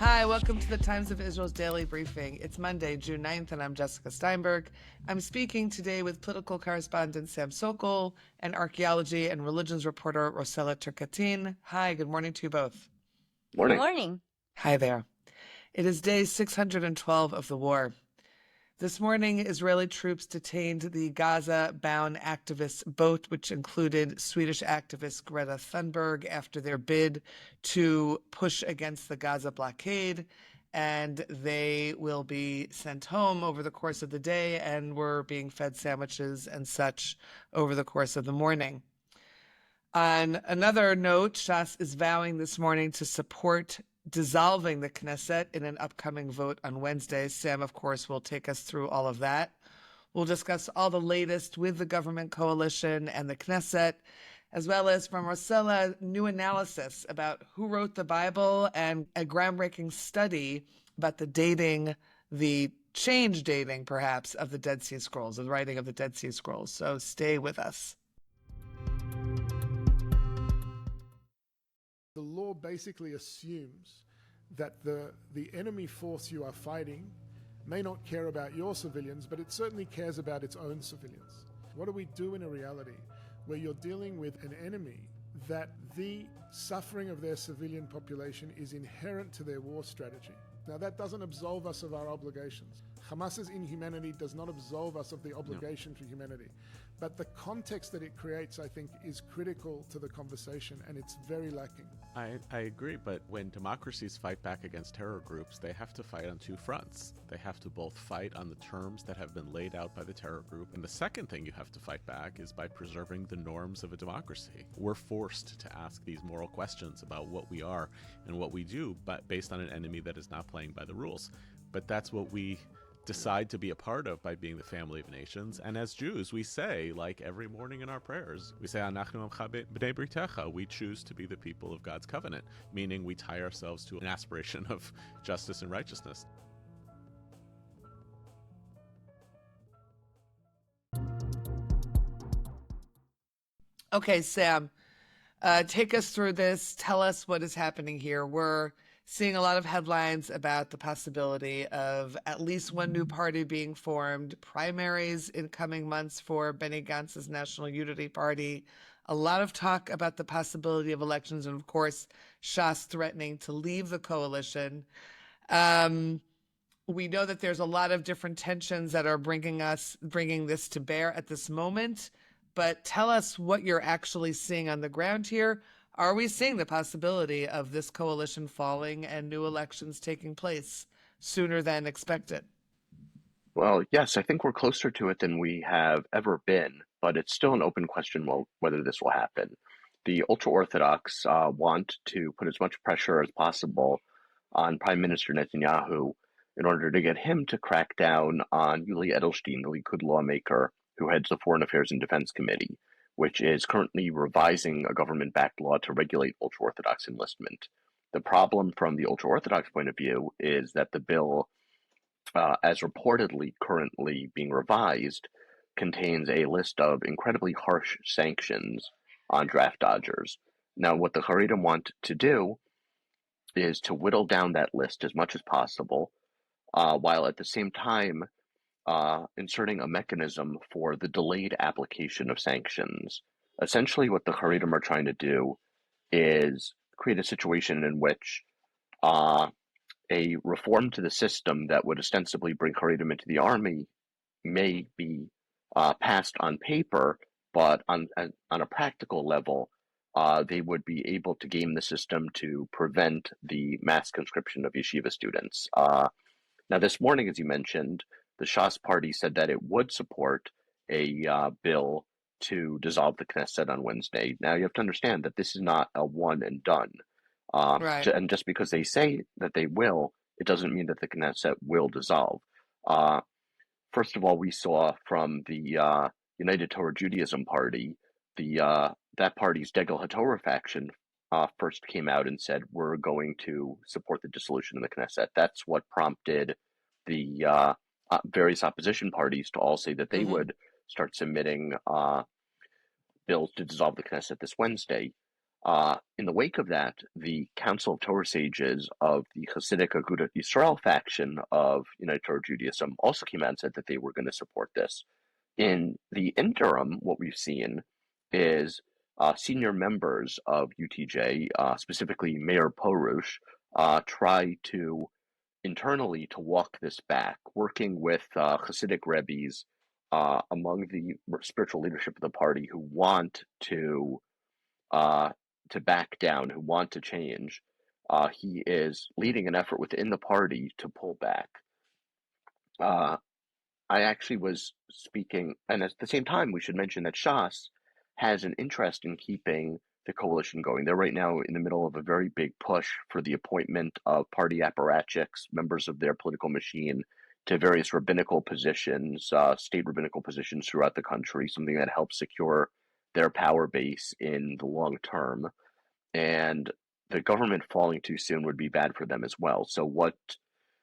Hi, welcome to the Times of Israel's Daily Briefing. It's Monday, June 9th, and I'm Jessica Steinberg. I'm speaking today with political correspondent Sam Sokol and archaeology and religions reporter Rossella Tercatin. Hi, good morning to you both. Morning. Morning. Hi there. It is day 612 of the war. This morning, Israeli troops detained the Gaza-bound activist boat, which included Swedish activist Greta Thunberg, after their bid to push against the Gaza blockade. And they will be sent home over the course of the day and were being fed sandwiches and such over the course of the morning. On another note, Shas is vowing this morning to support dissolving the Knesset in an upcoming vote on Wednesday. Sam, of course, will take us through all of that. We'll discuss all the latest with the government coalition and the Knesset, as well as from Rossella, new analysis about who wrote the Bible and a groundbreaking study about the change dating, perhaps, of the Dead Sea Scrolls, the writing of the Dead Sea Scrolls. So stay with us. The law basically assumes that the enemy force you are fighting may not care about your civilians, but it certainly cares about its own civilians. What do we do in a reality where you're dealing with an enemy that the suffering of their civilian population is inherent to their war strategy? Now, that doesn't absolve us of our obligations. Hamas's inhumanity does not absolve us of the obligation for humanity. But the context that it creates, I think, is critical to the conversation, and it's very lacking. I agree, but when democracies fight back against terror groups, they have to fight on two fronts. They have to both fight on the terms that have been laid out by the terror group, and the second thing you have to fight back is by preserving the norms of a democracy. We're forced to ask these moral questions about what we are and what we do, but based on an enemy that is not playing by the rules. But that's what we decide to be a part of by being the family of nations. And as Jews, we say, like every morning in our prayers, we say, Anachnu amcha b'nei britecha. We choose to be the people of God's covenant, meaning we tie ourselves to an aspiration of justice and righteousness. Okay, Sam, take us through this. Tell us what is happening here. We're seeing a lot of headlines about the possibility of at least one new party being formed, primaries in coming months for Benny Gantz's National Unity Party, a lot of talk about the possibility of elections, and of course, Shas threatening to leave the coalition. We know that there's a lot of different tensions that are bringing this to bear at this moment, but tell us what you're actually seeing on the ground here. Are we seeing the possibility of this coalition falling and new elections taking place sooner than expected? Well, yes, I think we're closer to it than we have ever been, but it's still an open question whether this will happen. The ultra-Orthodox want to put as much pressure as possible on Prime Minister Netanyahu in order to get him to crack down on Yuli Edelstein, the Likud lawmaker who heads the Foreign Affairs and Defense Committee, which is currently revising a government-backed law to regulate ultra-Orthodox enlistment. The problem from the ultra-Orthodox point of view is that the bill, as reportedly currently being revised, contains a list of incredibly harsh sanctions on draft dodgers. Now, what the Haredi want to do is to whittle down that list as much as possible, while at the same time inserting a mechanism for the delayed application of sanctions. Essentially, what the Haredim are trying to do is create a situation in which a reform to the system that would ostensibly bring Haredim into the army may be passed on paper, but on a practical level, they would be able to game the system to prevent the mass conscription of yeshiva students. Now, this morning, as you mentioned, the Shas party said that it would support a bill to dissolve the Knesset on Wednesday. Now, you have to understand that this is not a one and done. Right. And just because they say that they will, it doesn't mean that the Knesset will dissolve. First of all, we saw from the United Torah Judaism Party, that party's Degel HaTorah faction first came out and said, we're going to support the dissolution of the Knesset. That's what prompted the various opposition parties to all say that they would start submitting bills to dissolve the Knesset this Wednesday. In the wake of that, the Council of Torah Sages of the Hasidic Agudat Yisrael faction of United Torah Judaism also came out and said that they were going to support this. In the interim, what we've seen is senior members of UTJ, specifically Mayor Porush, try to internally to walk this back, working with Hasidic rebbes among the spiritual leadership of the party who want uh, to back down, who want to change. He is leading an effort within the party to pull back. I actually was speaking, and at the same time, we should mention that Shas has an interest in keeping the coalition going. They're right now in the middle of a very big push for the appointment of party apparatchiks, members of their political machine, to various rabbinical positions, state rabbinical positions throughout the country, something that helps secure their power base in the long term. And the government falling too soon would be bad for them as well. So what?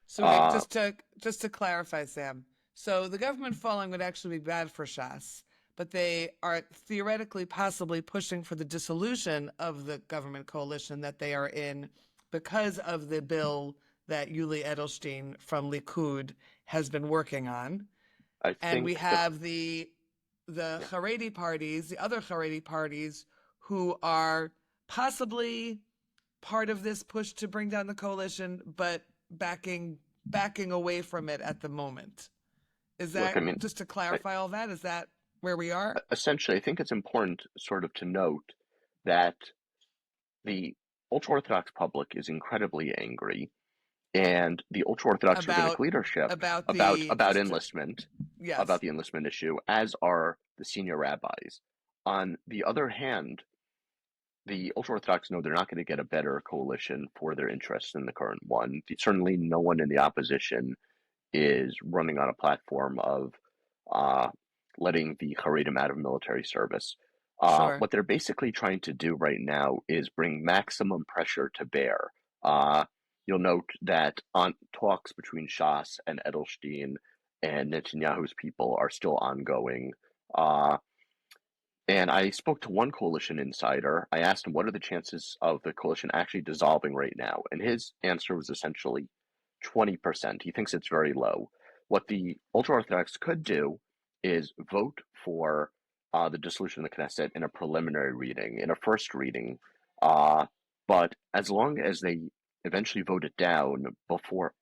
So wait, just to clarify, Sam. So the government falling would actually be bad for Shas, but they are theoretically possibly pushing for the dissolution of the government coalition that they are in because of the bill that Yuli Edelstein from Likud has been working on. I And we think that have the Haredi parties, the other Haredi parties, who are possibly part of this push to bring down the coalition, but backing away from it at the moment. Is look, that, I mean, just to clarify all that, is that where we are? essentially, I think it's important sort of to note that the ultra-Orthodox public is incredibly angry, and the ultra-Orthodox rabbinic About leadership the about enlistment, about yes, the enlistment issue, as are the senior rabbis. On the other hand, the ultra-Orthodox know they're not going to get a better coalition for their interests than the current one. Certainly, no one in the opposition is running on a platform of uh, letting the Haredim out of military service. sure. What they're basically trying to do right now is bring maximum pressure to bear. Uh, you'll note that on talks between Shas and Edelstein and Netanyahu's people are still ongoing. Uh, and I spoke to one coalition insider. I asked him, what are the chances of the coalition actually dissolving right now? And his answer was essentially 20%. He thinks it's very low. What the ultra Orthodox could do is vote for the dissolution of the Knesset in a preliminary reading, in a first reading. But as long as they eventually vote it down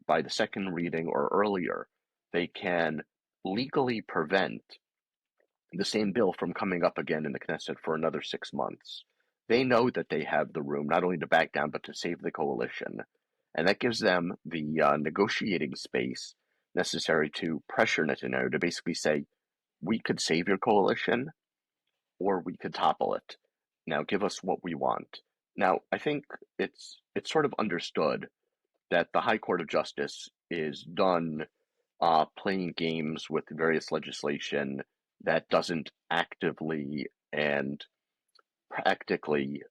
by the second reading or earlier, they can legally prevent the same bill from coming up again in the Knesset for another 6 months. They know that they have the room not only to back down, but to save the coalition. And that gives them the negotiating space necessary to pressure Netanyahu to basically say, we could save your coalition or we could topple it. Now give us what we want. Now, I think it's sort of understood that the High Court of Justice is done playing games with various legislation that doesn't actively and practically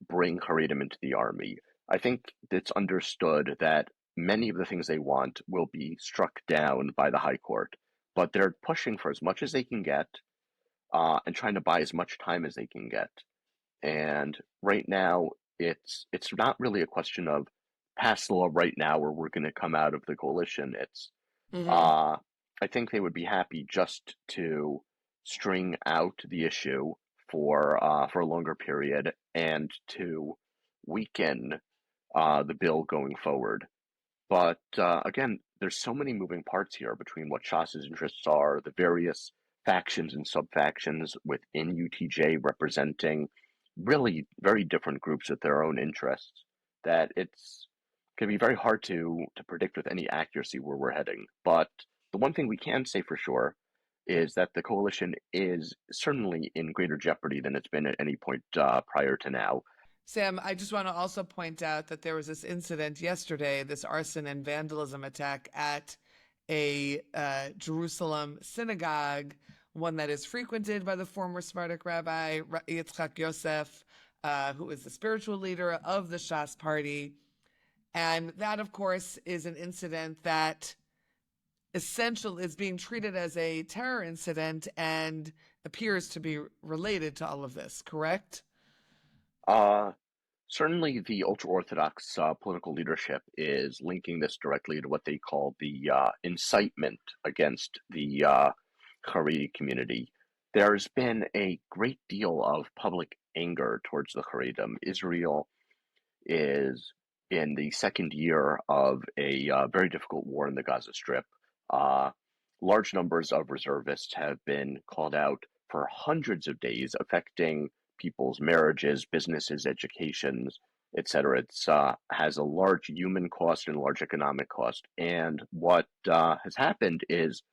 bring Haredim into the army. I think it's understood that many of the things they want will be struck down by the High Court, but they're pushing for as much as they can get and trying to buy as much time as they can get. And right now, it's not really a question of pass the law right now or we're going to come out of the coalition. It's Mm-hmm. uh, I think they would be happy just to string out the issue for a longer period and to weaken the bill going forward. But again, there's so many moving parts here between what Shas's interests are, the various factions and sub-factions within UTJ representing really very different groups with their own interests, that it's going to be very hard to predict with any accuracy where we're heading. But the one thing we can say for sure is that the coalition is certainly in greater jeopardy than it's been at any point prior to now. Sam, I just want to also point out that there was this incident yesterday, this arson and vandalism attack at a Jerusalem synagogue, one that is frequented by the former Sephardic rabbi Yitzchak Yosef, who is the spiritual leader of the Shas party. And that, of course, is an incident that essentially is being treated as a terror incident and appears to be related to all of this, correct? Certainly, the ultra-Orthodox political leadership is linking this directly to what they call the incitement against the Haredi community. There's been a great deal of public anger towards the Haredim. Israel is in the second year of a very difficult war in the Gaza Strip. Uh, Large numbers of reservists have been called out for hundreds of days, affecting people's marriages, businesses, educations, etc. It's has a large human cost and a large economic cost. And what has happened is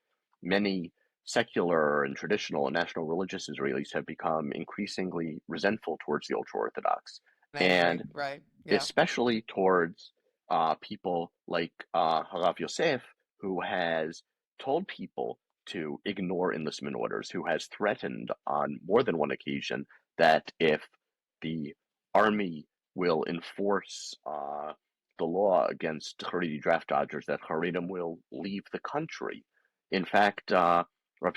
many secular and traditional and national religious Israelis have become increasingly resentful towards the ultra-Orthodox. Angry, And right? Yeah. especially towards people like Harav Yosef, who has told people to ignore enlistment orders, who has threatened on more than one occasion that if the army will enforce the law against Haredi draft dodgers, that Haredim will leave the country. In fact, Rav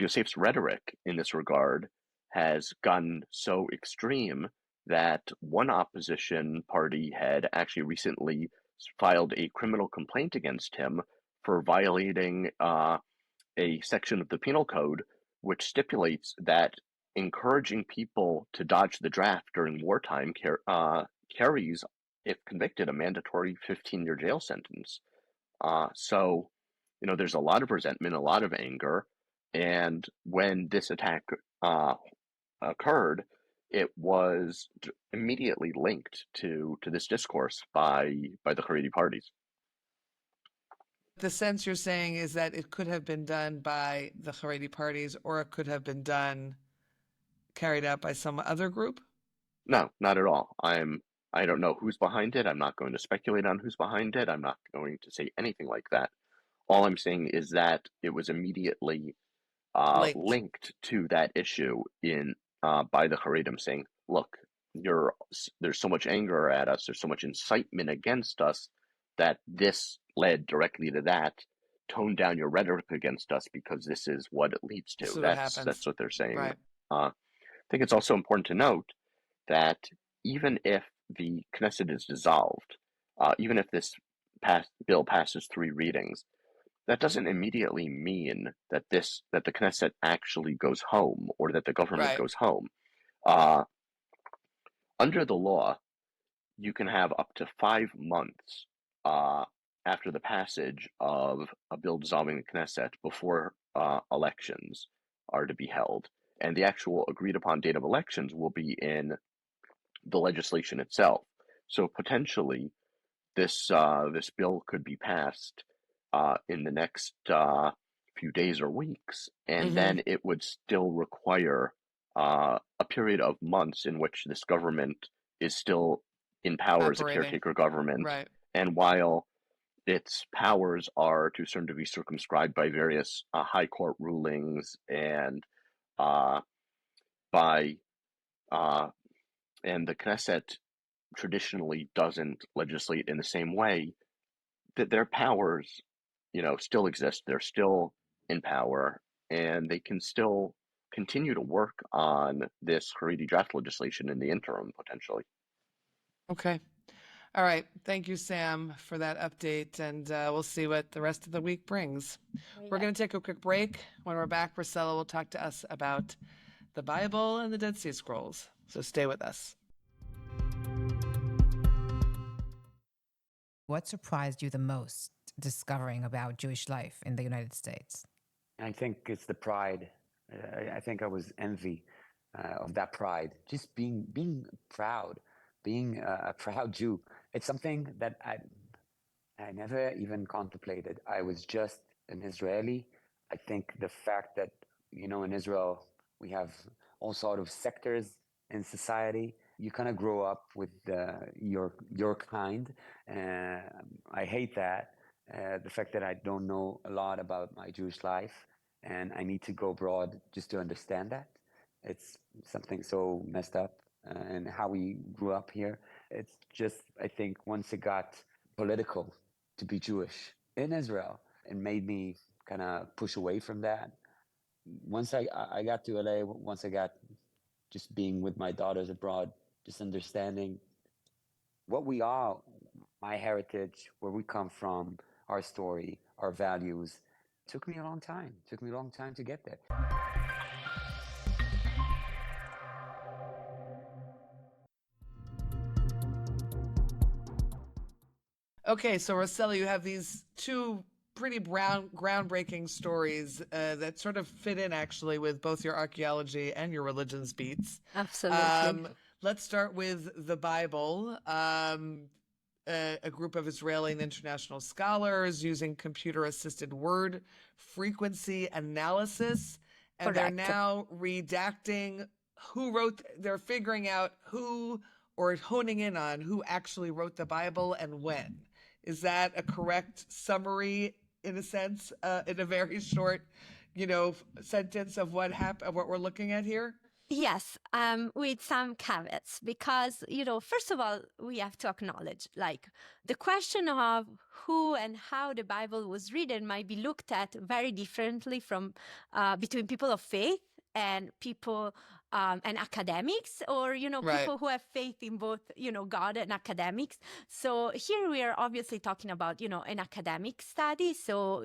Yosef's rhetoric in this regard has gotten so extreme that one opposition party had actually recently filed a criminal complaint against him for violating a section of the penal code which stipulates that encouraging people to dodge the draft during wartime carries, if convicted, a mandatory 15-year jail sentence. So, there's a lot of resentment, a lot of anger, and when this attack uh, occurred, it was immediately linked to this discourse by the Haredi parties. The sense you're saying is that it could have been done by the Haredi parties, or it could have been carried out by some other group? No, not at all. I don't know who's behind it. I'm not going to speculate on who's behind it. I'm not going to say anything like that. All I'm saying is that it was immediately Linked. linked to that issue in by the Haredim saying, "Look, there's so much anger at us, there's so much incitement against us that this led directly to that. Tone down your rhetoric against us because this is what it leads This to." is what That's happens. what they're saying. Right. I think it's also important to note that even if the Knesset is dissolved, even if this bill passes three readings, that doesn't immediately mean that the Knesset actually goes home or that the government Right. goes home. Uh, Under the law, you can have up to 5 months uh, after the passage of a bill dissolving the Knesset before elections are to be held, and the actual agreed upon date of elections will be in the legislation itself. So potentially, this bill could be passed in the next few days or weeks, and Mm-hmm. then it would still require a period of months in which this government is still in power as a Operating. caretaker government. Right. And while its powers are to a certain degree circumscribed by various high court rulings and uh, by and the Knesset traditionally doesn't legislate in the same way, that their powers, still exist. They're still in power, and they can still continue to work on this Haredi draft legislation in the interim, potentially. Okay. All right. Thank you, Sam, for that update, and we'll see what the rest of the week brings. We're going to take a quick break. When we're back, Rossella will talk to us about the Bible and the Dead Sea Scrolls. So stay with us. What surprised you the most discovering about Jewish life in the United States? I think it's the pride. I think I was envy of that pride. Just being proud, being a proud Jew. It's something that I never even contemplated. I was just an Israeli. I think the fact that, in Israel, we have all sort of sectors in society. You kind of grow up with your kind. I hate that. The fact that I don't know a lot about my Jewish life and I need to go abroad just to understand that. It's something so messed up and how we grew up here. It's just, I think, once it got political to be Jewish in Israel, it made me kind of push away from that. Once I got to LA, once I got just being with my daughters abroad, just understanding what we are, my heritage, where we come from, our story, our values. Took me a long time to get there. Okay, so Rossella, you have these two pretty groundbreaking stories that sort of fit in actually with both your archaeology and your religions beats. Absolutely. Let's start with the Bible. A group of Israeli and international scholars using computer-assisted word frequency analysis, and they're Correct. now redacting who wrote, they're figuring out who, or honing in on who actually wrote the Bible and when. Is that a correct summary, in a sense, in a very short, sentence of what happened, what we're looking at here? Yes, with some caveats, because, first of all, we have to acknowledge, like, the question of who and how the Bible was written might be looked at very differently from between people of faith and people and academics, or Right. people who have faith in both God and academics. So here we are obviously talking about an academic study. So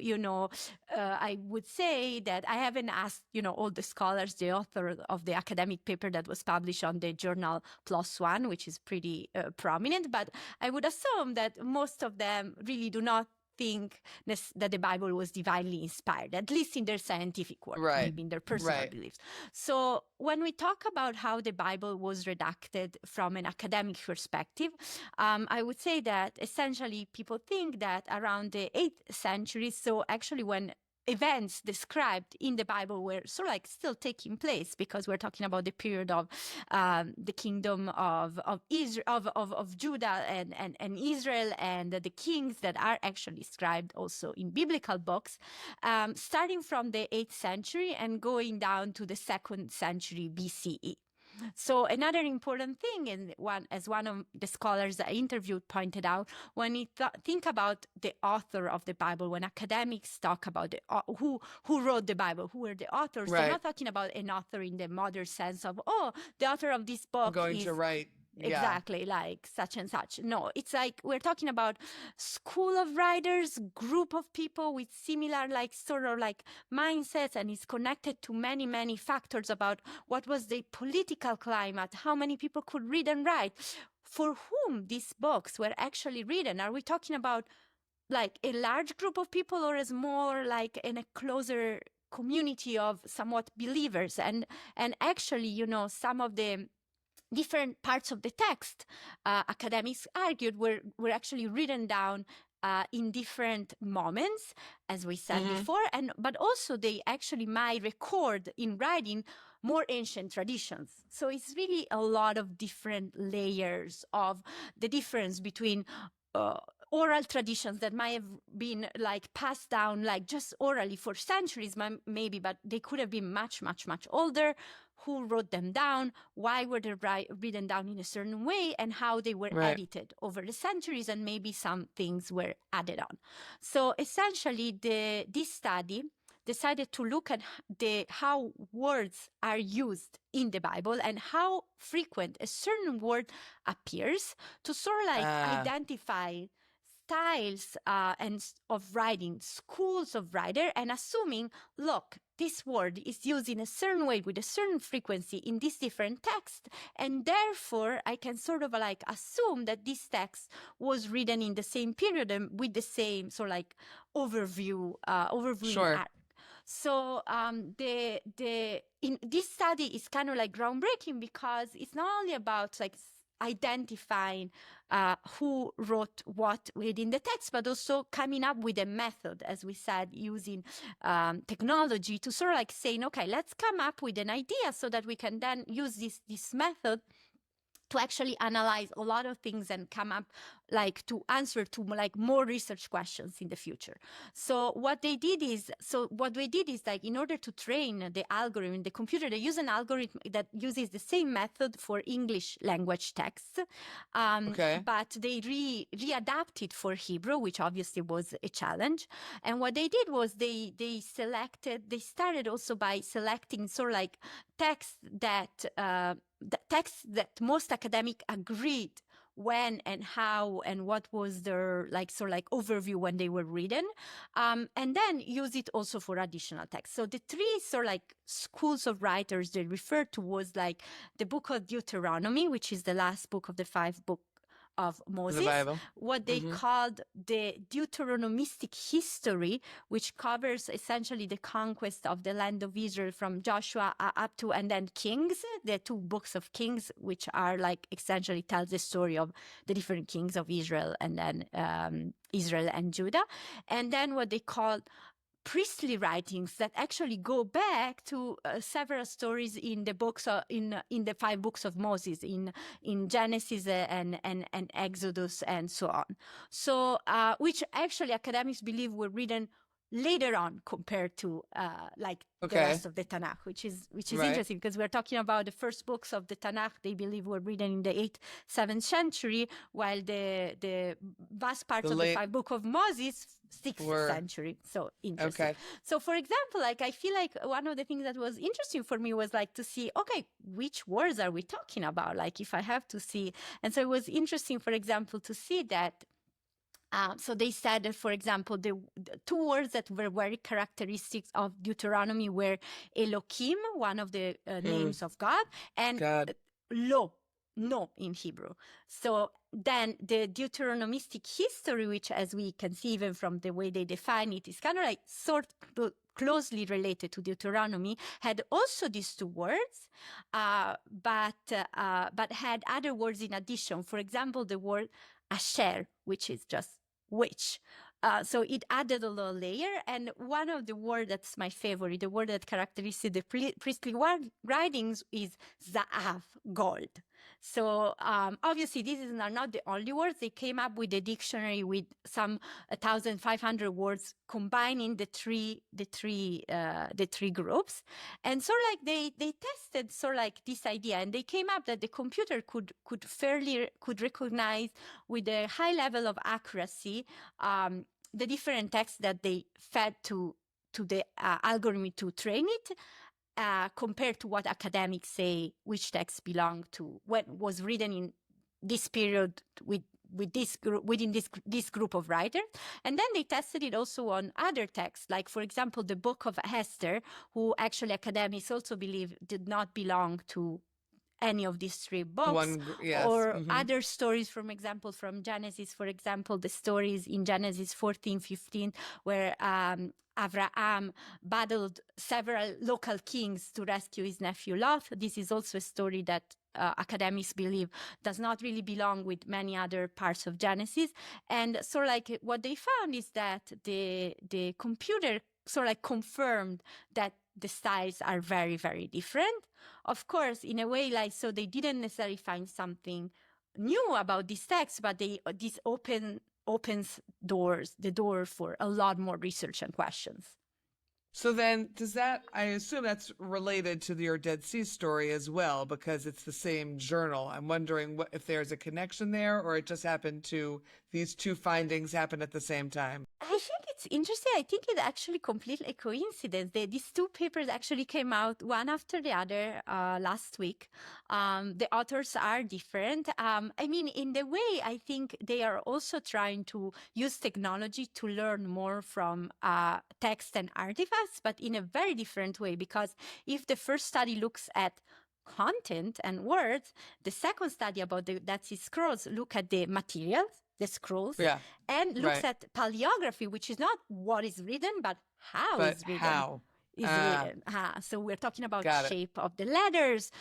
I would say that I haven't asked all the scholars, the author of the academic paper that was published on the journal PLOS ONE, which is pretty prominent, but I would assume that most of them really do not think that the Bible was divinely inspired, at least in their scientific work, Right. maybe in their personal Right. beliefs. So when we talk about how the Bible was redacted from an academic perspective, I would say that essentially people think that around the 8th century, so actually when events described in the Bible were sort of like still taking place, because we're talking about the period of the kingdom of Israel, of Judah and Israel, and the kings that are actually described also in biblical books, starting from the 8th century and going down to the 2nd century BCE. So another important thing, and as one of the scholars I interviewed pointed out, when you think about the author of the Bible, when academics talk about who wrote the Bible, who were the authors, Right. they're not talking about an author in the modern sense of, the author of this book I'm going is to write. Yeah. exactly like such and such. No, it's like we're talking about school of writers, group of people with similar sort of mindsets, and it's connected to many, many factors about what was the political climate, how many people could read and write, for whom these books were actually written. Are we talking about a large group of people, or is more in a closer community of somewhat believers? And actually, some of the different parts of the text, academics argued, were actually written down in different moments, as we said before, but also they actually might record in writing more ancient traditions. So it's really a lot of different layers of the difference between oral traditions that might have been passed down just orally for centuries maybe, but they could have been much, much, much older. Who wrote them down? Why were they written down in a certain way? And how they were Right. edited over the centuries, and maybe some things were added on. So essentially, this study decided to look at how words are used in the Bible and how frequent a certain word appears, to sort of identify styles of writing, schools of writer, and assuming, look, this word is used in a certain way with a certain frequency in this different text, and therefore I can sort of assume that this text was written in the same period and with the same sort of overview Sure. arc. So in this study is kind of groundbreaking, because it's not only about identifying who wrote what within the text, but also coming up with a method, as we said, using technology to sort of saying, okay, let's come up with an idea so that we can then use this method to actually analyze a lot of things and come up to answer to more research questions in the future. So what they did is in order to train the algorithm, the computer, they use an algorithm that uses the same method for English language texts. Okay. But they readapted for Hebrew, which obviously was a challenge. And what they did was they started also by selecting sort of the texts that most academic agreed when and how and what was their overview when they were written, and then use it also for additional texts. So the three schools of writers they referred to was like the book of Deuteronomy, which is the last book of the 5 books of Moses, The Bible. what they called the Deuteronomistic history, which covers essentially the conquest of the land of Israel from Joshua up to, and then Kings, the 2 books of Kings, which are essentially tells the story of the different kings of Israel, and then Israel and Judah. And then what they called priestly writings that actually go back to several stories in the books in the 5 books of Moses, in Genesis and Exodus and so on. So which actually academics believe were written later on compared to the rest of the Tanakh, which is Right. interesting, because we're talking about the first books of the Tanakh. They believe were written in the 8th, 7th century, while the vast parts of the 5 books of Moses 6th century. So interesting. Okay. So for example, I feel like one of the things that was interesting for me was to see, okay, which words are we talking about? If I have to see, and so it was interesting, for example, to see that. So they said that, for example, the 2 words that were very characteristic of Deuteronomy were Elohim, one of the names of God, and Lo, no in Hebrew. So then the Deuteronomistic history, which as we can see even from the way they define it, is kind of closely related to Deuteronomy, had also these 2 words, but had other words in addition. For example, the word Asher, which is just which. So it added a little layer. And one of the words that's my favorite, the word that characterizes the priestly writings, is Za'av, gold. So obviously these are not the only words. They came up with a dictionary with some 1,500 words combining the three groups. And they tested this idea, and they came up that the computer could recognize with a high level of accuracy the different texts that they fed to the algorithm to train it, compared to what academics say which texts belong to what was written in this period with this group, within this group of writers. And then they tested it also on other texts, like for example the book of Esther, who actually academics also believe did not belong to any of these 3 books, or other stories, from Genesis, for example, the stories in Genesis 14:15, where Abraham battled several local kings to rescue his nephew Lot. This is also a story that academics believe does not really belong with many other parts of Genesis. And so what they found is that the computer confirmed that the styles are very, very different. Of course, in a way, so they didn't necessarily find something new about this text, but this opens the door for a lot more research and questions. So then I assume that's related to your Dead Sea story as well, because it's the same journal. I'm wondering if there's a connection there, or it just happened to, these 2 findings happen at the same time. I think it's interesting. I think it's actually completely a coincidence. These 2 papers actually came out one after the other last week. The authors are different. In the way, I think they are also trying to use technology to learn more from text and artifacts, but in a very different way. Because if the first study looks at content and words, the second study about the Dead Sea Scrolls look at the materials, the scrolls, and looks at paleography, which is not what is written, but how it's written. Written. So we're talking about shape of the letters,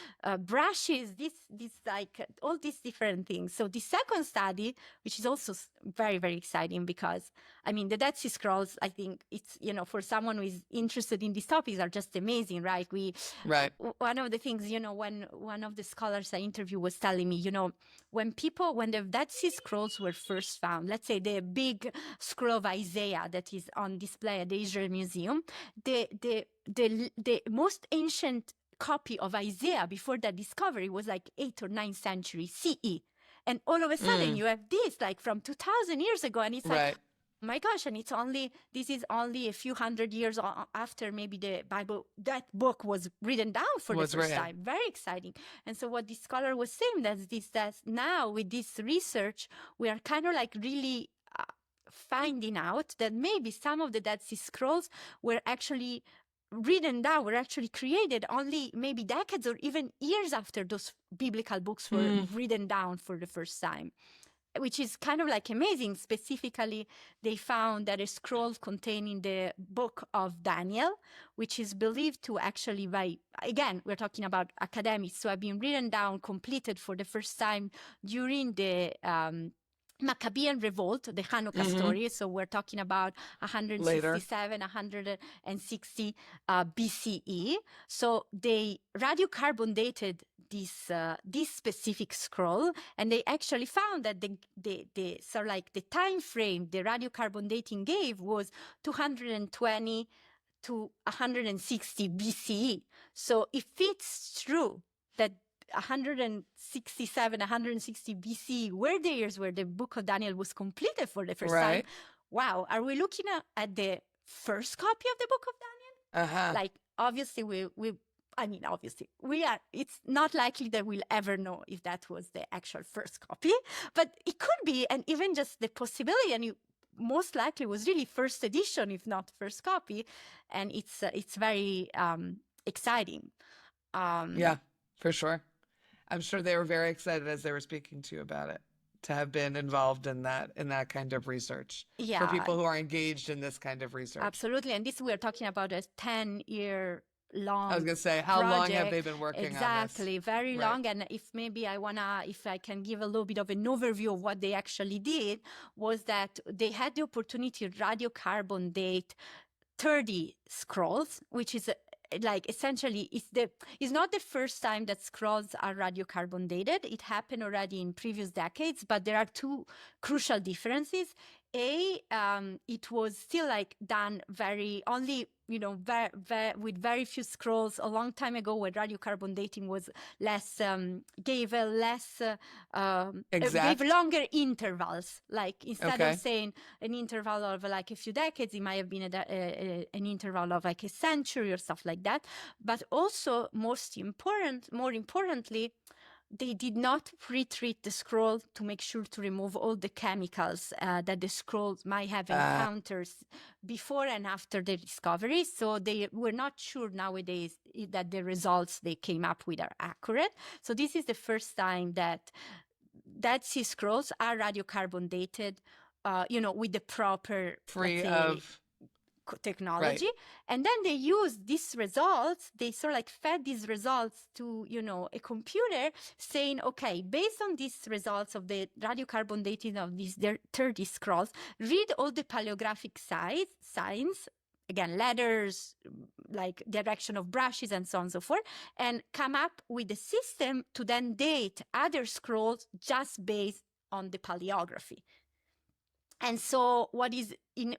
brushes, this all these different things. So the second study, which is also very, very exciting, because the Dead Sea Scrolls, I think it's, for someone who is interested in these topics, are just amazing, right? One of the things, when one of the scholars I interviewed was telling me, when the Dead Sea Scrolls were first found, let's say the big scroll of Isaiah that is on display at the Israel Museum, the most ancient copy of Isaiah before that discovery was 8th or 9th century CE. And all of a sudden you have this from 2,000 years ago, and it's My gosh, and this is only a few hundred years after maybe the Bible, that book was written down for the first time. Very exciting. And so what this scholar was saying that now with this research, we are kind of like really finding out that maybe some of the Dead Sea Scrolls were actually written down, were actually created only maybe decades or even years after those biblical books were written down for the first time, which is kind of like amazing. Specifically, they found that a scroll containing the book of Daniel, which is believed to actually again, we're talking about academics, so have been written down, completed for the first time during the Maccabean revolt, the Hanukkah story. So we're talking about 167, 160 BCE. So they radiocarbon dated this specific scroll, and they actually found that the sort of like the time frame the radiocarbon dating gave was 220 to 160 BCE. So if it's true that 167, 160 BC were the years where the book of Daniel was completed for the first time. Wow, are we looking at the first copy of the book of Daniel? Like, obviously, it's not likely that we'll ever know if that was the actual first copy, but it could be, and even just the possibility, and most likely was really first edition, if not first copy, and it's very exciting. Yeah, for sure. I'm sure they were very excited as they were speaking to you about it, to have been involved in that kind of research. Yeah. For people who are engaged in this kind of research. Absolutely. And we're talking about a 10-year long I was going to say, how long have they been working on this? Exactly, very long. And if I can give a little bit of an overview of what they actually did, was that they had the opportunity to radiocarbon date 30 scrolls, which is like essentially it's not the first time that scrolls are radiocarbon dated. It happened already in previous decades, but there are two crucial differences. It was still like done with very few scrolls a long time ago, where radiocarbon dating was gave longer intervals. Like instead of saying an interval of like a few decades, it might have been an interval of like a century or stuff like that. But also, more importantly, they did not pre-treat the scroll to make sure to remove all the chemicals that the scrolls might have encountered before and after the discovery. So they were not sure nowadays that the results they came up with are accurate. So this is the first time that Dead Sea Scrolls are radiocarbon dated, with the proper free of technology. And then they used these results, they sort of like fed these results to a computer, saying, okay, based on these results of the radiocarbon dating of these 30 scrolls, read all the paleographic signs, again, letters, like direction of brushes and so on and so forth, and come up with a system to then date other scrolls just based on the paleography. And so what is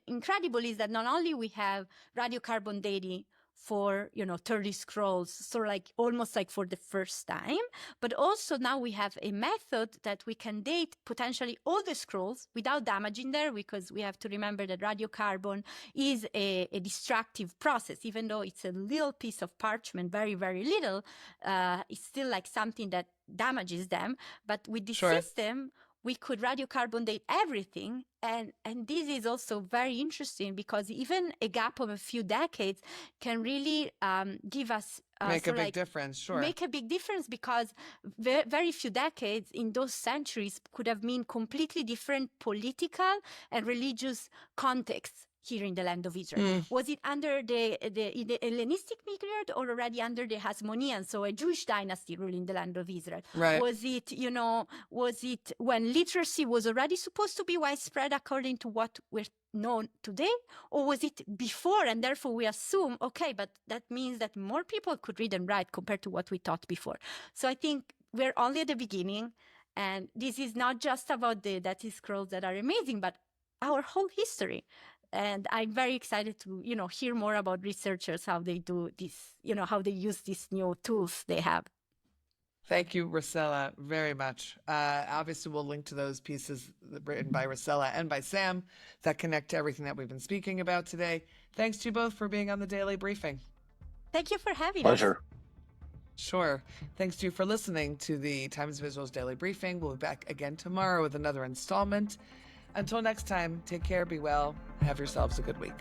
incredible is that not only we have radiocarbon dating for 30 scrolls, sort of like almost like for the first time, but also now we have a method that we can date potentially all the scrolls without damaging them, because we have to remember that radiocarbon is a destructive process. Even though it's a little piece of parchment, very, very little, it's still like something that damages them. But with this system, we could radiocarbon date everything. And this is also very interesting, because even a gap of a few decades can really give us make a big difference. Make a big difference, because very few decades in those centuries could have meant completely different political and religious contexts here in the land of Israel. Was it under the Hellenistic period, or already under the Hasmonean, so a Jewish dynasty ruling the land of Israel? Was it when literacy was already supposed to be widespread according to what we're known today? Or was it before, and therefore we assume, okay, but that means that more people could read and write compared to what we thought before. So I think we're only at the beginning, and this is not just about the Dead Sea Scrolls that are amazing, but our whole history. And I'm very excited to, hear more about researchers, how they do this, how they use these new tools they have. Thank you, Rossella, very much. Obviously, we'll link to those pieces written by Rossella and by Sam that connect to everything that we've been speaking about today. Thanks to you both for being on the Daily Briefing. Thank you for having us. Pleasure. Sure. Thanks to you for listening to the Times of Israel's Daily Briefing. We'll be back again tomorrow with another installment. Until next time, take care, be well, have yourselves a good week.